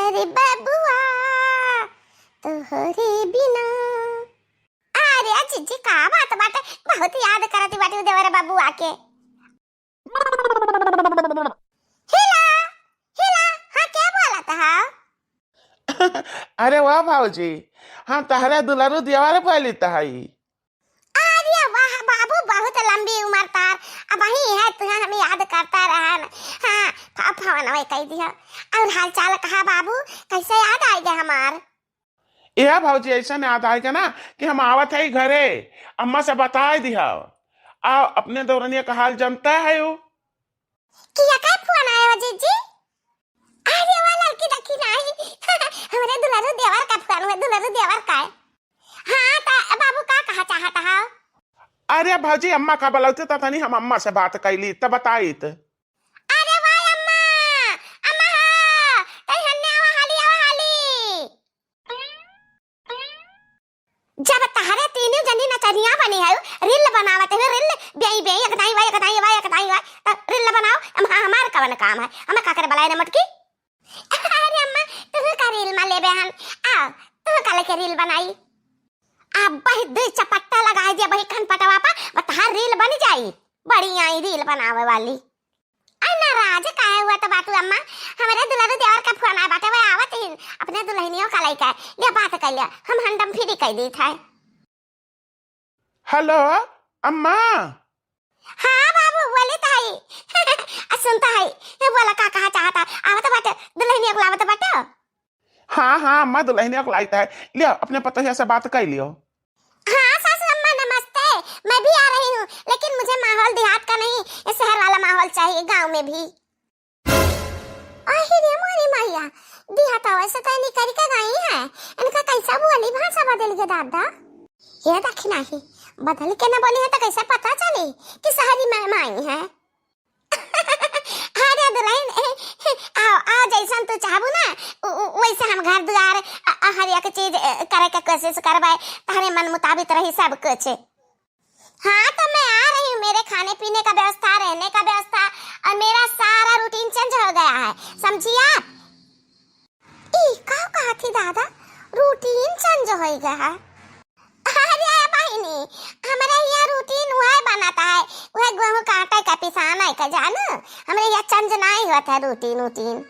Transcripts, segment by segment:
अरे बबुआ तोहरे बिना। अरे जीजी का बात बाटे, बहुत याद करती बाटी देवर बबुआ के। हिला हिला, हाँ क्या बोला था? अरे वाह भाऊजी, हाँ तहरा दुलारू दियावारे पहली तहाई। अरे वाह बाबू, बहुत लंबी उम्र तार, अब वही है तू हमें याद करता रहा न। हाँ फोन वही कह दिया। और हाल चाल कहा बाबू, कैसे याद आएगा हमार? यह भाऊजी ऐसा नहीं आता है क्या ना कि हम आवत है घरे, अम्मा से बता दिया। आओ अपने दौरनिया का हाल जानता है वो। किया का फोन आया हो जीजी? अरे वाह लड़की देखी नहीं हमारे दुलारू देवर का फोन है, दुलारू देवर का है। हाँ ता बाबू का कहा चाहता है? अरे भाऊजी अम्मा का बलौते था नहीं, हम अम्मा से बात कैली तब बताई त। अरे वाह अम्मा, अम्मा कहीं हन्ने आवा हाली। जब तहरे तीनों जनी नचनिया बनी है, रील बनावत है, रील बेई बेई एकदाई वाई रील बनाओ। हमार कवन काम है, हमें का करे बलाए न मटकी। अरे अम्मा तू का रील में लेबे हन, आओ तू का लेके रील बनाई। अब बही दो चपट्टा लगा दिया बही खन पटवा पा, बता रील बन जाई, बड़ी आई रील बनावे वाली। नाराज काहे हुआ तो बातू अम्मा, हमारे दुलारू देवर का फोन आया बाटे, वह आवत ही अपने दुल्हनियों का लइका ले बात कर लिया, हम हंडम फ्री कह दी था। हेलो अम्मा। हाँ बाबू बोले ताई सुनता है, ये बोला का कहा चाहता, आवत बाटे दुल्हनियों को आवत बाटे। हाँ अम्मा दुल्हनिया को लाइता है, लियो अपने पतोहिया से बात कर लियो। हाँ सासू अम्मा नमस्ते, मैं भी आ रही हूँ, लेकिन मुझे माहौल देहात का नहीं, ये शहर वाला माहौल चाहिए, गांव में भी। अरे मोरी मैया, देहात वैसे तो नहीं करी का गई है, इनका कैसा बोली भाषा बदल गया दादा। ये दक्षिणा ही बदल के ना बोली है तो कैसे पता चले कि शहरी में आई है। अरे दुल्हन आओ आओ, जैसन तू चाहबू ना वैसे हम घर द्वार हर एक चीज करे के कोशिश करवाए, तारे मन मुताबिक रही सब कुछ। हाँ तो मैं आ रही हूँ, मेरे खाने पीने का व्यवस्था, रहने का व्यवस्था और मेरा सारा रूटीन चेंज हो गया है, समझी आप? कहा थी दादा रूटीन चेंज हो गया है? अरे बहिनी हमारे यहाँ रूटीन वह बनाता है, वह गेहूं काटे का पिसाना का जान, हमारे यहाँ चेंज नहीं होता है रूटीन।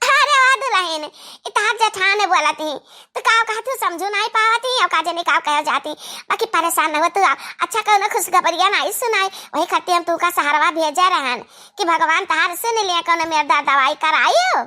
अरे वाह दुल्हन, इतना जेठान है बोला थी तो का कहा तू समझो नहीं पावती और काजे नहीं का कह जाती, बाकी परेशान न हो तू। अच्छा कहो ना खुशखबरिया नहीं सुनाई, वही खट्टी हम तू का सहारवा भेजा रहन कि भगवान तार सुन लिया कौन मेरा दवाई कराइयो।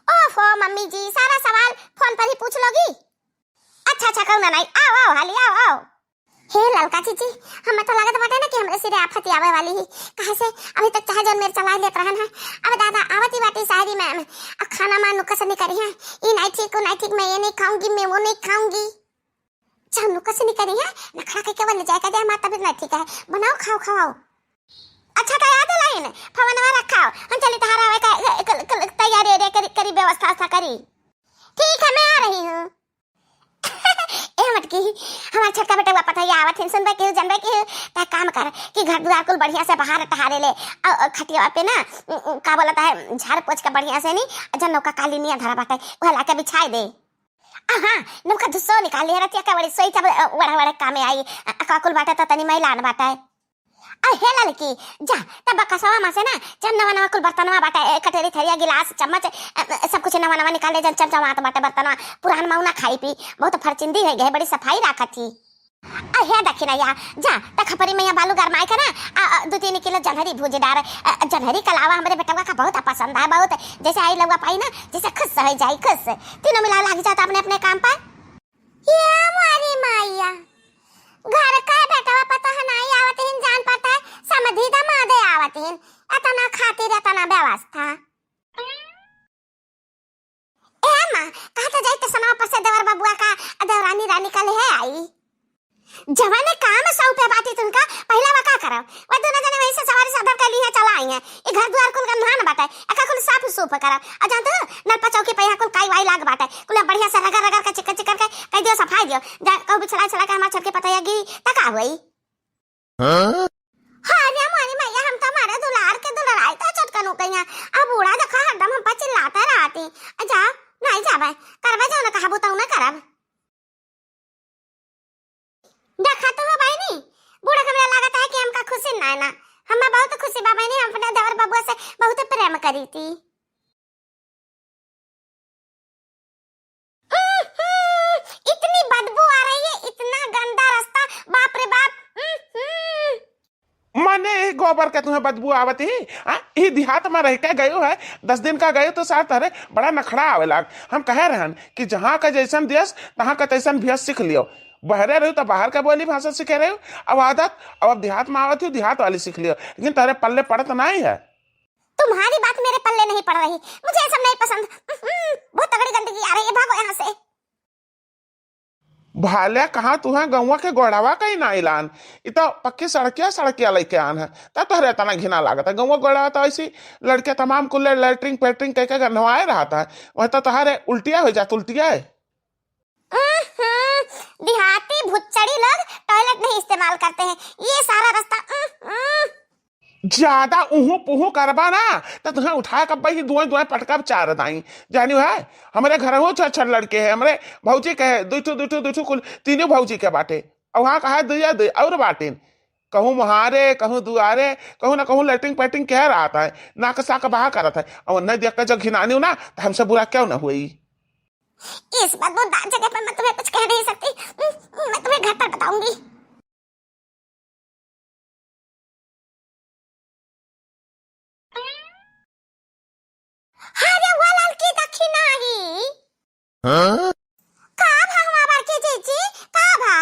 ओफो मम्मी जी, सारा सवाल फोन पर ही पूछ लोगी? अच्छा कहो ना नहीं, आओ हाली आओ। हे ललका चीची, हमें तो लागत बाटे ना कि हमरे सिरे आफत आवे वाली ही, कहां से अभी तक चाहे जन मेरे चला लेत रहन है। अब दादा आवती बाटी शायरी में अब खाना में नुकस नहीं करी है, ये नहीं ठीक मैं ये नहीं खाऊंगी, मैं वो नहीं खाऊंगी। चल नुकस नहीं करी है, नखरा के केवल जाएगा दे, माता भी नहीं ठीक है, बनाओ खाओ। अच्छा का याद लाइन फवनवा रखाओ, हम चली तहारा का तैयारी करी व्यवस्था करी। ठीक है मैं आ रही हूँ। ए मटकी हमारा छोटका बेटा हुआ पता ही आवत है, सुनबे के जनबे के ता काम कर कि घर द्वार कुल बढ़िया से बाहर टहारे ले, खटिया पे ना का बोलता है झाड़ पोछ के बढ़िया से नहीं जन नौका काली नहीं धरा बाटे वह लाके बिछाई दे। हाँ नौका धुसो निकाल ले रतिया का बड़ी सोई तब बड़ा काम में आई काकुल बाटे तो तनी महिला न बाटे। हे लड़की जा तब कसवा में से ना जन नवा कुल बर्तनवा बाटे, कटोरी थरिया गिलास चम्मच सब कुछ नवा निकाल ले, जन चमचा मात बाटे बर्तनवा पुरान मौना खाई पी बहुत फरचिंदी है गए, बड़ी सफाई रखा थी। हे दखिना या जा त खपरी में बालू गरमाई के ना 2-3 किलो जनहरी भूजेदार, जनहरी के अलावा हमारे बेटवा का बहुत पसंद है, बहुत जैसे आई लगा पाई ना जैसे खुश हो जाए, खुश तीनों मिला लग जाता अपने काम पर। ये हमारी माया घर का बेटवा पता है नहीं आवत हिन, जान पता है समझी दमादे आवत हिन, इतना खातिर इतना व्यवस्था। ए मां कहा तो जाई तो सना पर से देवर बबुआ का देवरानी रानी का ले आई जवाने काम सौंपे बाटी तुमका, पहला वका करो वो दोनों जने वहीं से सवारी साधर के लिए चला आई है, ये घर द्वार कुल गंधान बाटे, एका कुल साफ सूफ करो आ जान तो नलपा चौकी पे कुल काई वाई लाग बाटे, कुल बढ़िया से रगड़ के चिकन के कह दियो सफाई दियो, जा कहू बिछला के हमार छत के पतैयागी तका हुई। हां रे मारी मैया, हम तो हमारे दुलार के दुलाराई तो चटकन हो गई हैं, अब बूढ़ा देखा हरदम हम पर चिल्लाता रहती, जा जाबे करबे जो ना कहबो तो ना करब। देखा तो हो बहनी, बूढ़ा हमरा लागत है कि हमका खुशी ना है ना, हमें बहुत खुशी बा बहनी, हम अपने देवर बबुआ से बहुत प्रेम करी थी। इतनी बदबू आ रही है, इतना गंदा रास्ता, बाप रे बाप। माने गोबर के तुम्हें बदबू आवती ही देहात में रह के गयो है 10 दिन का गयो तो साथ अरे बड़ा नखड़ा आवेला। हम कहे रहन कि जहाँ का जैसन देश तहाँ का तैसन भेष सीख लियो, बहरे रहो तो बाहर का बोली भाषा सीखे रहे हो, अब आदत अब देहात में आवती हो देहात वाली सीख लियो, लेकिन तारे पल्ले पड़त नहीं है। तुम्हारी बात मेरे पल्ले नहीं पड़ रही, मुझे ये सब नहीं पसंद। बहुत तगड़ी गंदगी आ रही है, भागो यहाँ से। भाले कहाँ तुम्हें गौवा के गोड़ावा कहीं ना इलान, इतना पक्की सड़किया लेके आन है तब तो रहता ना घिना लागत है। गौवा गोड़ावा तो ऐसी लड़के तमाम कुल्ले लेटरिंग पेटरिंग कह के नहवाए रहा था, वह तो तुम्हारे उल्टिया हो जाता उल्टिया है। देहाती भुच्चड़ी लोग टॉयलेट नहीं इस्तेमाल करते हैं, ये सारा रास्ता ज्यादा उहू पुहू करबा ना तो तुम्हें उठा कर भाई दुआ दुआ पटका चार दाई जानी है। हमारे घर हो छह लड़के हैं, हमारे भौजी के है दुठू कुल तीनों भौजी के बाटे, और वहाँ कहा दुया दे और बाटे, कहूँ मुहारे कहूँ दुआरे कहूँ ना कहूँ लेटरिंग पेटरिंग कह रहा था, नाक साक बहा करता है, और नहीं देख कर जब घिनानी ना तो हमसे बुरा क्यों ना हुई। इस बदबूदार जगह पर मैं तुम्हें कुछ कह नहीं सकती, मैं तुम्हें घर पर बताऊंगी। अरे वो लड़की दक्षिणा ही का भागवा बार के जीजी का भा।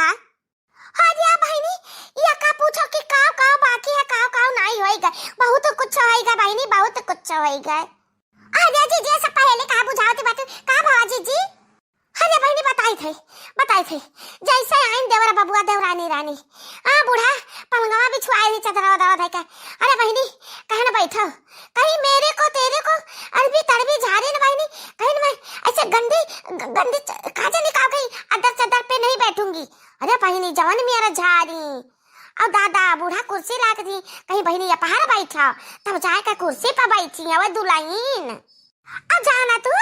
अरे बहनी ये का पूछो कि का बाकी है, का नहीं होएगा, बहुत कुछ होएगा बहनी, बहुत कुछ होएगा। अरे जीजी ऐसा पहले का बुझाते बात का भावा जीजी। अरे बहनी बताई थे जैसे आइन देवरा बबुआ देवरानी रानी बूढ़ा पलंगवा बिछवाई थी चदरा दवा थे का। अरे बहनी कहे ना बैठो, कहीं मेरे को तेरे को अरबी तड़बी झाड़ी ना बहनी, कहीं मैं ऐसे गंदी काजे निकाल गई अदर चदर पे नहीं बैठूंगी। अरे बहनी जवान मेरा झाड़ी और दादा बूढ़ा कुर्सी लाके दी, कहीं बहनी या पहाड़ बैठा तब जाकर कुर्सी पर बैठी है दुलाइन। अब जाना तू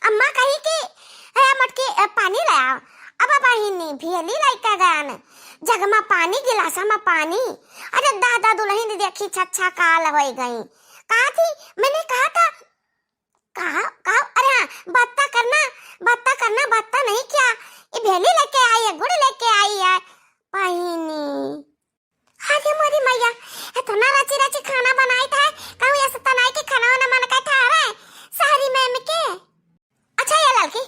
अम्मा कही कि मटके पानी ले आओ, अब बहिनी भेली लाइका गान जगमा पानी गिलासा में पानी। अरे दादा दुल्हन देखी छच्छा काल हो गई, कहा थी मैंने कहा था कहा अरे हाँ बत्ता नहीं क्या, ये भेली लेके आई है, गुड़ लेके आई है बहिनी। अरे मोरी मैया इतना रची खाना बनाई था, कहूँ ये सतना के खाना वाना मन कहता आ रहा है सारी मैम के। अच्छा ये लड़की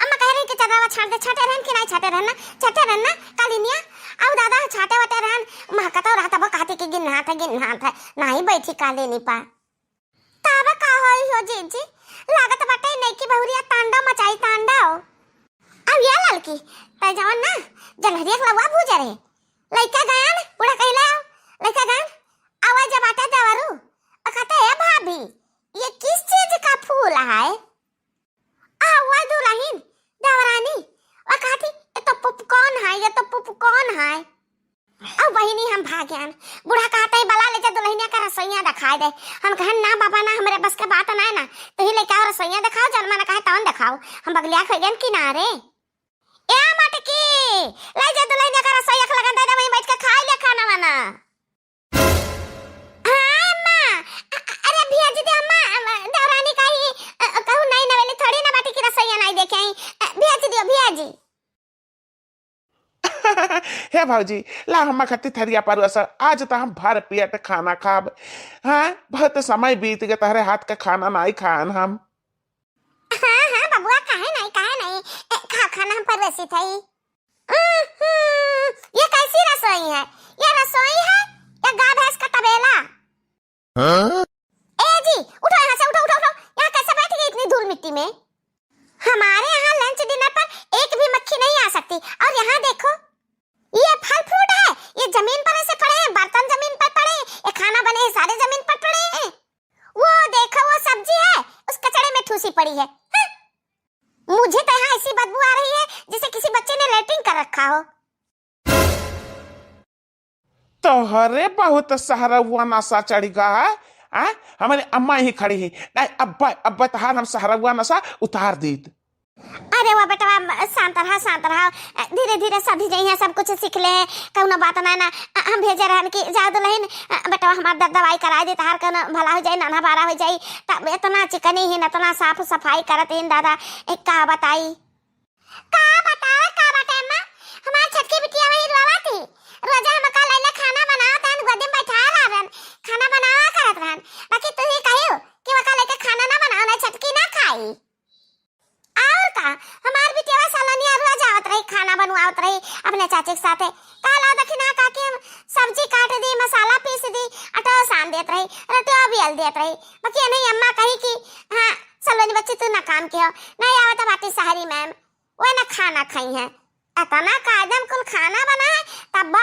अम्मा कह रही कि चदरावा छाटे रहन कि नहीं छाटे रहना कालिनिया, अब दादा छाटे वटे रहन महकता रहता वो कहती कि गिन हाथ है नहीं बैठी कालिनी पा तब का होई हो जीजी, लागत बटे नहीं की बहुरिया तांडव मचाई तांडव। अब ये लड़की तय जवन ना जनहरिया लवा भूजे रहे लइका गान पूरा कहला लइका गान आवाज जब आटा देवरू कहते है भाभी ये किस चीज का फूल है। आवाज दुल्हन देवरानी और कहती ये तो पॉपकॉर्न है। अब बहिनी हम भाग्यान बूढ़ा कहते है बला ले जा दुल्हनिया का रसोईया दिखाई दे, हम कहन ना बाबा ना हमारे बस का बात ना है ना, तो ही लेके आओ रसोईया दिखाओ, जन्मा ना कहे तवन दिखाओ, हम बगलिया खइगन किनारे ए मटकी ले जा दुल्हनिया का रसोईया के लगन दे, वहीं बैठ के खा ले खाना वाना। हां अम्मा अरे भिया जी दे अम्मा देवरानी का ही कहूं नहीं नवेली थोड़ी ना बाटी की रसोईया नहीं देखे आई, भिया जी हे भाजी ला हम खत्ती थरिया पर आज तो हम भर पेट खाना खाब। हाँ बहुत समय बीत गए तहरे हाथ का खाना नहीं खान हम। हाँ बबुआ काहे नहीं खाना हम पर वैसी थी। ये कैसी रसोई है, ये रसोई है या गाय भैंस का तबेला। ए जी उठो यहाँ से, उठो यहाँ कैसे बैठ गई इतनी धूल मिट्टी में। हमारे यहाँ लंच डिनर पर एक भी मक्खी नहीं आ सकती, और यहाँ देखो ये फल फ्रूट है, ये जमीन पर ऐसे पड़े हैं, बर्तन जमीन पर पड़े हैं, ये खाना बने हैं सारे जमीन पर पड़े हैं। वो देखो वो सब्जी है उस कचड़े में ठूसी पड़ी है। मुझे तो यहाँ ऐसी बदबू आ रही है जैसे किसी बच्चे ने लैट्रिन कर रखा हो। तोहरे बहुत सहारा हुआ नशा चढ़ गया है। हमारे अम्मा ही खड़ी है नहीं अब्बा तहार हम सहारा हुआ नशा उतार दी। अरे वो बेटा शांत रहा धीरे धीरे सधी जाई है सब कुछ सीख ले कौनो बात ना हम भेजे रहन कि जा दुल्हन बेटा हमार दवाई करा दे तार कौनो भला हो जाई नाना बारा हो जाई तब इतना चिकनी ही इतना साफ सफाई करत ही दादा एक का बताई का बताए अम्मा हमार छटकी बिटिया वही रोवाती रोजा हम का लैला खाना बनाओ तन गोदी में बैठा रहन खाना बनावा करत रहन बाकी तू ही कहियो कि वका लेके खाना ना बनाओ ना छटकी ना खाई और का हमार बिटिया सालनिया रोज आवत रही खाना बनवावत रही अपने चाचे के साथे काला दखिना का के हम सब्जी काट दी मसाला पीस दी आटा सान देत रही रोटियां बेल देत रही बाकी नहीं अम्मा कही कि हां सलोनी बच्ची तू ना काम कियो नहीं आवत बाटी सहारी मैम वो ना खाना खाई है अतना कायदम कुल खाना बना है तब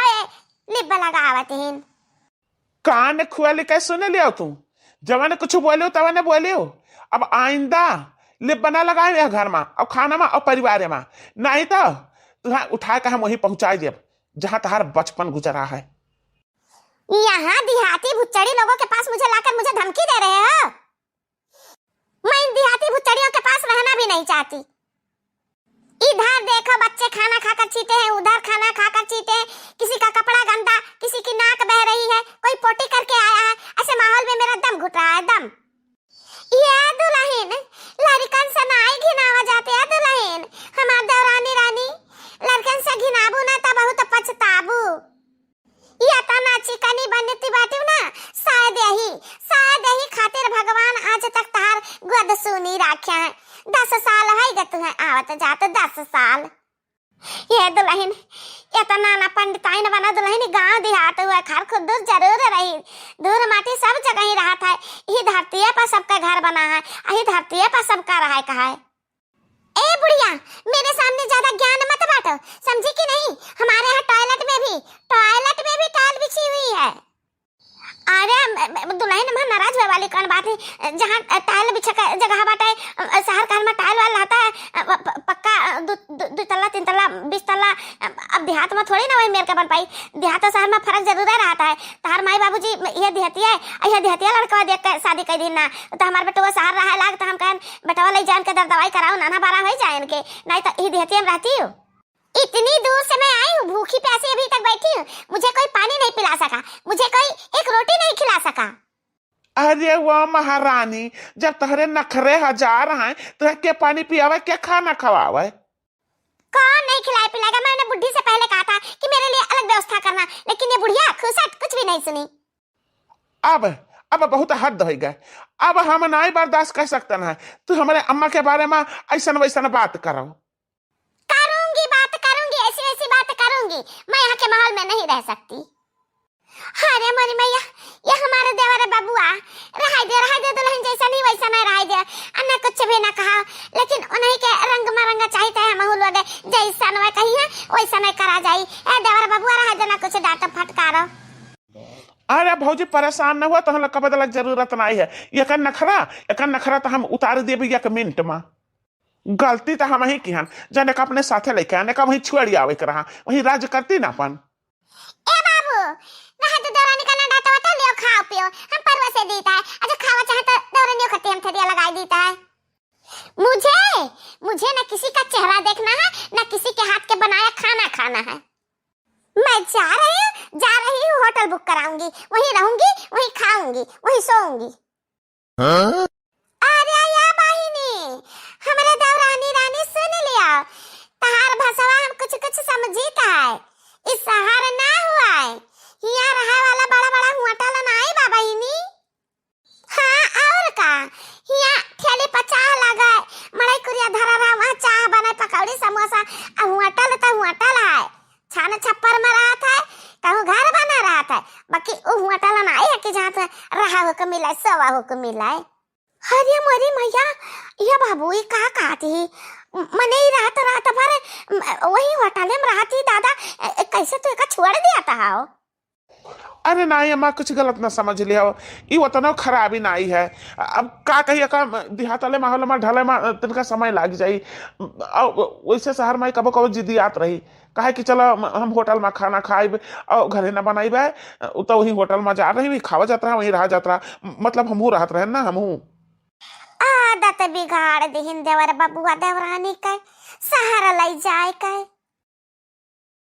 लिब लगावत हिन कान खुआले कैसे सुने लिया तू जवाने कुछ बोले हो तवाने बोले हो अब आइंदा लिप बना लगाए घर में और खाना में और परिवार में नहीं तो तुझे उठा के हम वहीं पहुंचा दे जहां तुम्हारा बचपन गुजरा है। यहाँ देहाती भुच्चड़ी लोगों के पास मुझे लाकर मुझे धमकी दे रहे हो? मैं इन देहाती भुच्चड़ियों के पास रहना भी नहीं चाहती। इधर देखो बच्चे खाना खाकर चीते हैं उधर खाना खाकर चीते हैं किसी का कपड़ा गंदा किसी की नाक बह रही है कोई पोटी करके आया है ऐसे माहौल में मेरा दम घुट रहा है दम। ये दुल्हन लड़कन से नाई घिनावा जाते है दुल्हन हमार देवरानी रानी लड़कन से घिनाबू ना तब बहुत पछताबू ये तना चिकनी बनती बाटी ना शायद यही खातिर भगवान आज तक तार गोद सुनी राख्या है 10 साल है गत है आवत जात 10 साल ये दुल्हन इतना ना पंडिताइन बना दुल्हन गांव देहात हुआ घर खुद दूर जरूर रही दूर माटी सब जगह ही रहा था ये धरती पर सबका घर बना है यही धरती पर सबका रहा है कहा है। ए बुढ़िया मेरे सामने ज्यादा ज्ञान मत बांटो समझी कि नहीं हमारे यहाँ टॉयलेट में भी टाइल बिछी हुई है। अरे दुल्हन में नाराज हुए वाली कौन बात है जहाँ टाइल बिछा जगह बाटे शहर का में टाइल वाला रहता है पक्का 2 तल्ला 3 तल्ला 20 तल्ला अब देहात में थोड़ी ना वही मेरे के बन पाई देहात और शहर में फर्क जरूर रहता है। तार माई बाबूजी ये देहतिया लड़का देख कर शादी कर दी ना तो हमारे बेटवा शहर रहा लाग तो हम कहन बेटवा ले जान के दवाई कराओ नाना बारा हो जाए इनके नहीं तो ये देहतिया में रहती हूँ। इतनी दूर से मैं आई हूँ भूखी प्यासी अभी तक बैठी हूँ मुझे कोई पानी नहीं पिला सका मुझे कोई एक रोटी नहीं खिला सका। अरे वाह महारानी जब तुम्हारे नखरे 1000 हैं तो क्या पानी पियावे क्या खाना खवावे कौन नहीं खिलाए पिलाएगा। मैंने बुढ़ी से पहले कहा था कि मेरे लिए अलग व्यवस्था करना लेकिन ये बुढ़िया खुशट कुछ भी नहीं सुनी। अब बहुत हद हो गए अब हम नहीं बर्दाश्त कर सकते ना तू हमारे अम्मा के बारे में ऐसा वैसा बात करो। ऐसी बात करूंगी मैं यहाँ के माहौल में नहीं रह सकती। अरे मोरी मैया ये हमारे देवर बबुआ रहा दे दुल्हन जैसा नहीं वैसा नहीं रहा दे अन्ना कुछ भी ना कहा लेकिन उन्हीं के रंग मरंगा चाहिए है माहौल वगे जैसा न कही है वैसा नहीं करा जाई ए देवर बबुआ रहा देना कुछ डांट फटकारो। अरे भौजी परेशान न हुआ तो हम लोग बदला जरूरत नहीं है एक नखरा तो हम उतार देबे 1 मिनट में गलती तो हम ही की हन जाने का अपने साथे लेके आने का वही छुड़ी आवे के रहा वही राज करती ना अपन। ए बाबू रहा तो दौरानी का ना डाटा वाटा लियो खाओ पियो हम परवा से देता है अच्छा खावा चाहे तो दौरानियों खत्ते हम थरिया लगाई देता है। मुझे ना किसी का चेहरा देखना है ना किसी के हाथ के बनाया खाना खाना है। मैं जा रही हूँ होटल बुक कराऊंगी वहीं रहूंगी वहीं खाऊंगी वहीं सोऊंगी। अरे या बहिनी हमारे दौरानी रानी सुन लिया तहार भसवा हम कुछ समझीता है इस शहर ना हुआ है यहाँ रहा वाला बड़ा हुआटल ना आई बाबा इनी। हाँ और का यहाँ ठेली पर चाह लगा मड़ई कुरिया धरा रहा वहाँ चाह बने पकौड़ी समोसा हुआटल है छान छप्पर में रहा था कहूँ घर बना रहा था बाकी हुआटल ना आई है कि जहाँ रहा हो को मिला सवा हो को मिला है। अरे मोरी मैया ये बाबू ये कहा थी मने ही रात भर वही होटल में रहा थी दादा कैसे तो एक छोड़ दिया था। अरे नहीं अम्मा कुछ गलत ना समझ लिया ये उतना खराबी नहीं है अब का कहिए का देहात वाले माहौल में ढले में तिनका समय लग जाई वैसे शहर में कबो जिद्दी आत रही कहे कि चलो हम होटल में खाना खाइब और घरे ना बनाइबे तो वही होटल में जा रही खावा जाता रहा वहीं रहा जाता रहा मतलब हमहू रहत रहे ना हमहू आदत बिगाड़ दिहिन देवर बबुआ देवरानी का सहारा लाई जाए का